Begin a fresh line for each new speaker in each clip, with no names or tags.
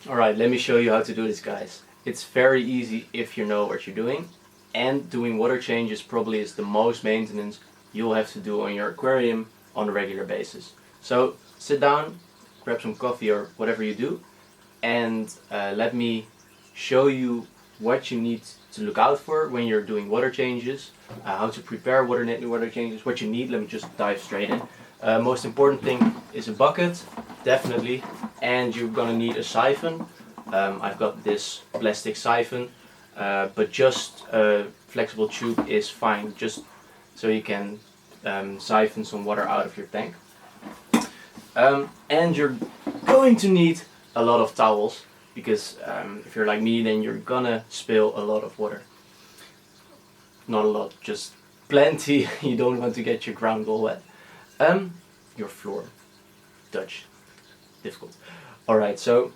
Alright, let me show you how to do this, guys. It's very easy if you know what you're doing, and doing water changes probably is the most maintenance you'll have to do on your aquarium on a regular basis. So sit down, grab some coffee or whatever you do, and let me show you what you need to look out for when you're doing water changes, how to prepare water changes, what you need. Let me just dive straight in. Most important thing is a bucket, definitely, and you're gonna need a siphon. I've got this plastic siphon, but just a flexible tube is fine, just so you can siphon some water out of your tank. And you're going to need a lot of towels, because if you're like me, then you're gonna spill a lot of water. Not a lot, just plenty. You don't want to get your ground all wet. Your floor. Dutch. Difficult. Alright, so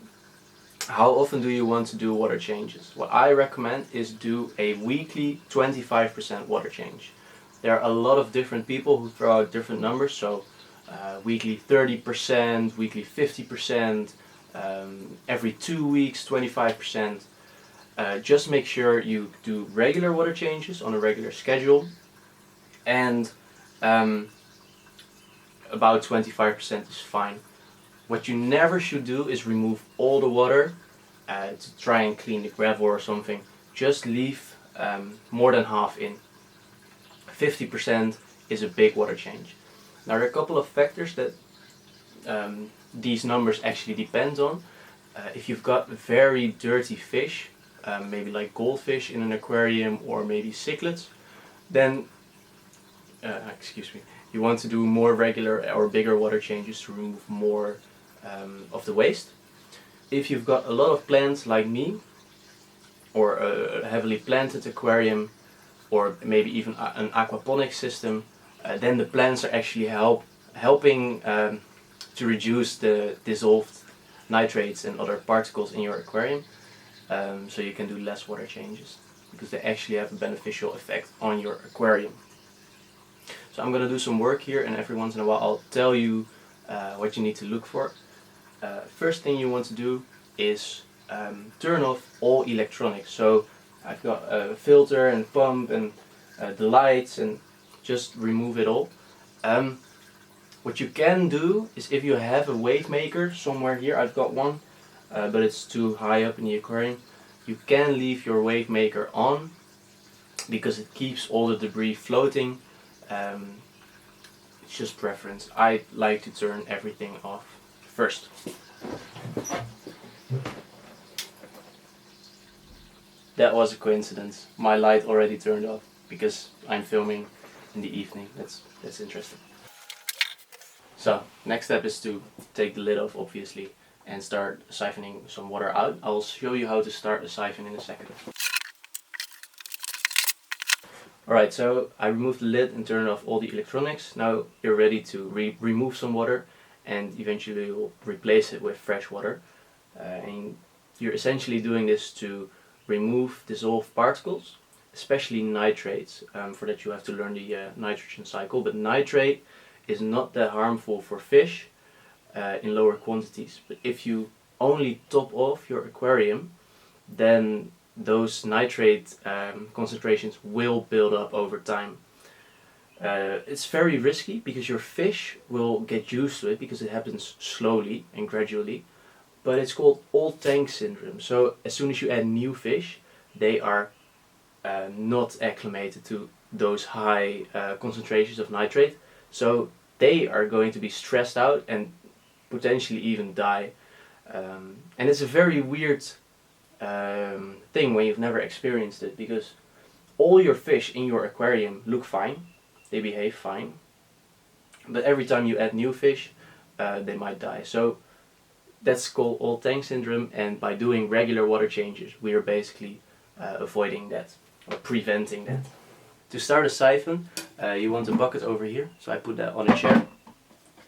how often do you want to do water changes? What I recommend is do a weekly 25% water change. There are a lot of different people who throw out different numbers, so weekly 30%, weekly 50%, every 2 weeks 25%. Just make sure you do regular water changes on a regular schedule, and about 25% is fine. What you never should do is remove all the water to try and clean the gravel or something. Just leave more than half in. 50% is a big water change. Now, there are a couple of factors that these numbers actually depend on. If you've got very dirty fish, maybe like goldfish in an aquarium, or maybe cichlids, then you want to do more regular or bigger water changes to remove more of the waste. If you've got a lot of plants like me, or a heavily planted aquarium, or maybe even an aquaponics system, then the plants are actually helping to reduce the dissolved nitrates and other particles in your aquarium, so you can do less water changes, because they actually have a beneficial effect on your aquarium. So I'm going to do some work here, and every once in a while I'll tell you what you need to look for. First thing you want to do is turn off all electronics. So I've got a filter and pump and the lights, and just remove it all. What you can do is, if you have a wave maker somewhere here, I've got one, but it's too high up in the aquarium, you can leave your wave maker on, because it keeps all the debris floating. It's just preference. I like to turn everything off first. That was a coincidence. My light already turned off because I'm filming in the evening. That's interesting. So next step is to take the lid off, obviously, and start siphoning some water out. I'll show you how to start the siphon in a second. Alright, so I removed the lid and turned off all the electronics. Now you're ready to remove some water, and eventually you'll replace it with fresh water. And you're essentially doing this to remove dissolved particles, especially nitrates. For that you have to learn the nitrogen cycle, but nitrate is not that harmful for fish in lower quantities. But if you only top off your aquarium, then those nitrate concentrations will build up over time. It's very risky, because your fish will get used to it, because it happens slowly and gradually, but it's called old tank syndrome. So as soon as you add new fish, they are not acclimated to those high concentrations of nitrate, so they are going to be stressed out and potentially even die. And it's a very weird thing when you've never experienced it, because all your fish in your aquarium look fine, they behave fine, but every time you add new fish, they might die. So that's called old tank syndrome, and by doing regular water changes, we are basically avoiding that, or preventing that. To start a siphon, you want a bucket over here, so I put that on a chair,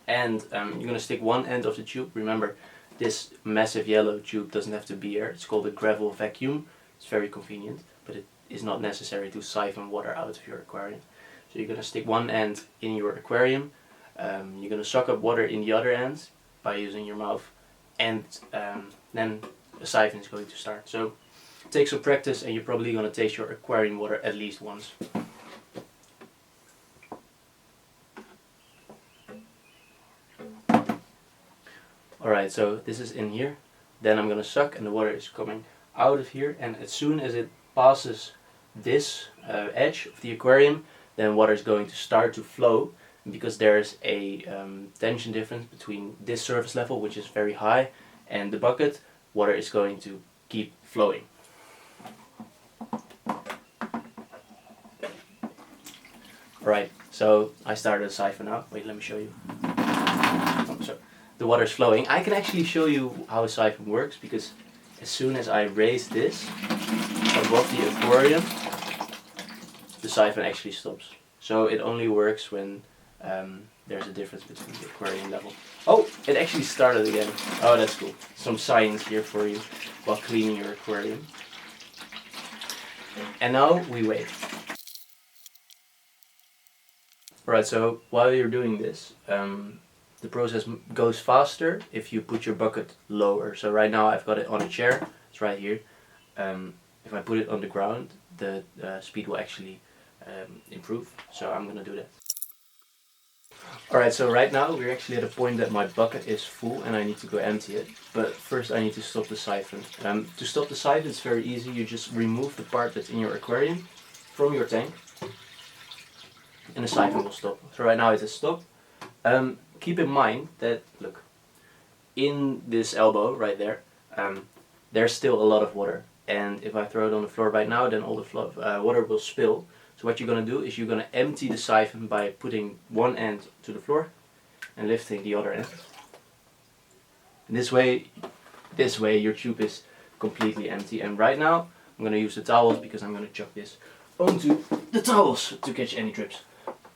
and you're going to stick one end of the tube. Remember, this massive yellow tube doesn't have to be air. It's called a gravel vacuum. It's very convenient, but it is not necessary to siphon water out of your aquarium. So you're going to stick one end in your aquarium. You're going to suck up water in the other end by using your mouth, and then a siphon is going to start. So take some practice and you're probably going to taste your aquarium water at least once. Alright, so this is in here. Then I'm going to suck and the water is coming out of here, and as soon as it passes this edge of the aquarium, then water is going to start to flow, because there's a tension difference between this surface level, which is very high, and the bucket. Water is going to keep flowing. Alright, so I started a siphon now. Wait, let me show you. Oh, so the water is flowing. I can actually show you how a siphon works, because as soon as I raise this above the aquarium, the siphon actually stops. So it only works when there's a difference between the aquarium level. Oh, it actually started again. Oh, that's cool. Some science here for you while cleaning your aquarium. And now we wait. Alright, so while you're doing this, the process goes faster if you put your bucket lower. So right now I've got it on a chair, it's right here. If I put it on the ground, the speed will actually improve. So I'm gonna do that. Alright, so right now we're actually at a point that my bucket is full and I need to go empty it. But first I need to stop the siphon. To stop the siphon it's very easy. You just remove the part that's in your aquarium from your tank and the siphon will stop. So right now it has stopped. Keep in mind that, look, in this elbow right there, there's still a lot of water. And if I throw it on the floor right now, then all the water will spill. So what you're going to do is you're going to empty the siphon by putting one end to the floor and lifting the other end. And this way your tube is completely empty. And right now I'm going to use the towels because I'm going to chuck this onto the towels to catch any drips.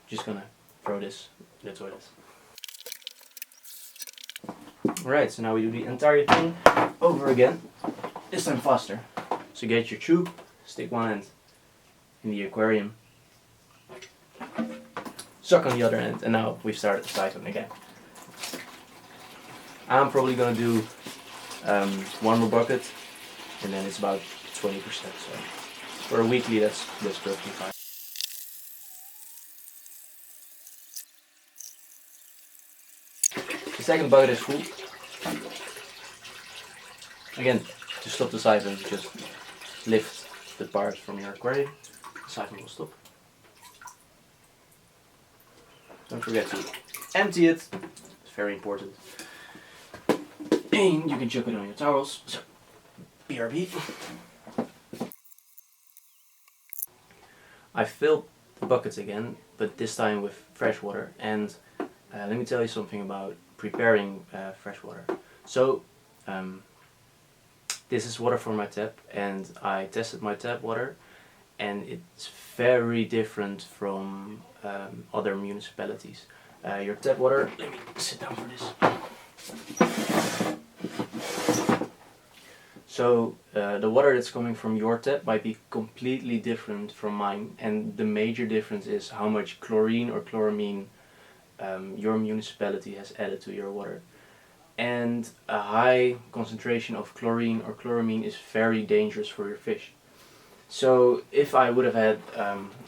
Just going to throw this in the toilet. Alright, so now we do the entire thing over again, this time faster. So get your tube, stick one end in the aquarium, suck on the other end, and now we've started the siphon again. I'm probably going to do one more bucket, and then it's about 20%, so for a weekly that's perfectly fine. The second bucket is full. Again, to stop the siphon, just lift the parts from your aquarium. The siphon will stop. Don't forget to empty it. It's very important. And you can chuck it on your towels. So, BRB. I filled the buckets again, but this time with fresh water. And let me tell you something about preparing fresh water. So, this is water from my tap, and I tested my tap water, and it's very different from other municipalities. Your tap water, let me sit down for this. So the water that's coming from your tap might be completely different from mine, and the major difference is how much chlorine or chloramine your municipality has added to your water. And a high concentration of chlorine or chloramine is very dangerous for your fish. So if I would have had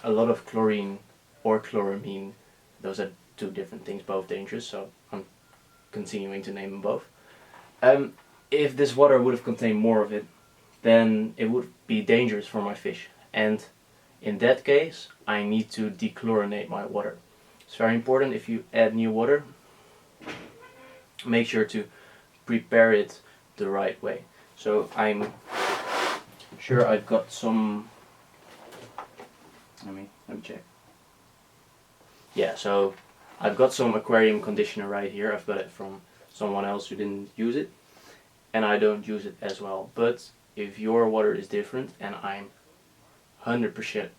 a lot of chlorine or chloramine, those are two different things, both dangerous, so I'm continuing to name them both. If this water would have contained more of it, then it would be dangerous for my fish. And in that case, I need to dechlorinate my water. It's very important if you add new water, make sure to prepare it the right way. So I'm sure I've got some, let me check. Yeah, so I've got some aquarium conditioner right here. I've got it from someone else who didn't use it, and I don't use it as well. But if your water is different, and I'm 100%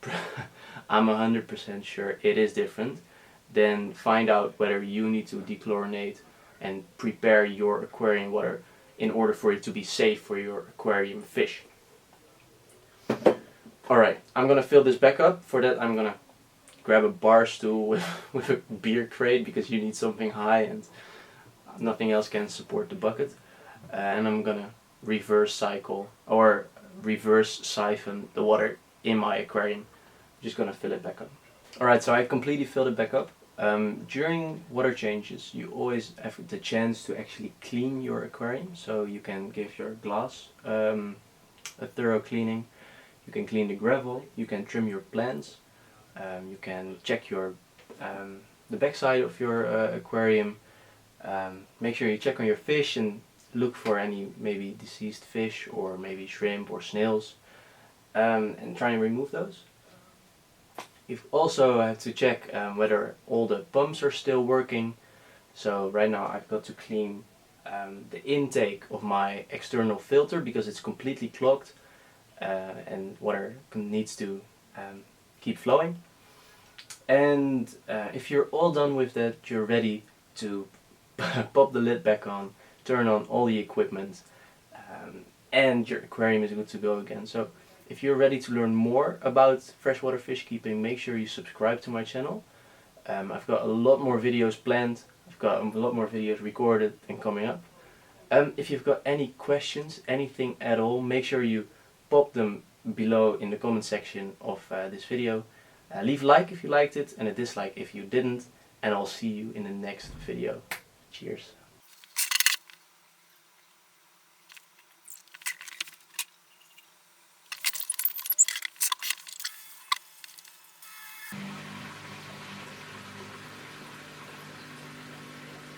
sure it is different, then find out whether you need to dechlorinate and prepare your aquarium water in order for it to be safe for your aquarium fish. Alright, I'm gonna fill this back up. For that I'm gonna grab a bar stool with a beer crate, because you need something high and nothing else can support the bucket. And I'm gonna reverse cycle or reverse siphon the water in my aquarium. I'm just gonna fill it back up. Alright, so I completely filled it back up. During water changes you always have the chance to actually clean your aquarium, so you can give your glass a thorough cleaning, you can clean the gravel, you can trim your plants, you can check your the backside of your aquarium, make sure you check on your fish and look for any maybe deceased fish or maybe shrimp or snails, and try and remove those. You also have to check whether all the pumps are still working. So right now I've got to clean the intake of my external filter because it's completely clogged and water needs to keep flowing. And if you're all done with that, you're ready to pop the lid back on, turn on all the equipment, and your aquarium is good to go again. So if you're ready to learn more about freshwater fish keeping, make sure you subscribe to my channel. I've got a lot more videos planned, I've got a lot more videos recorded and coming up. If you've got any questions, anything at all, make sure you pop them below in the comment section of this video. Leave a like if you liked it and a dislike if you didn't, and I'll see you in the next video. Cheers.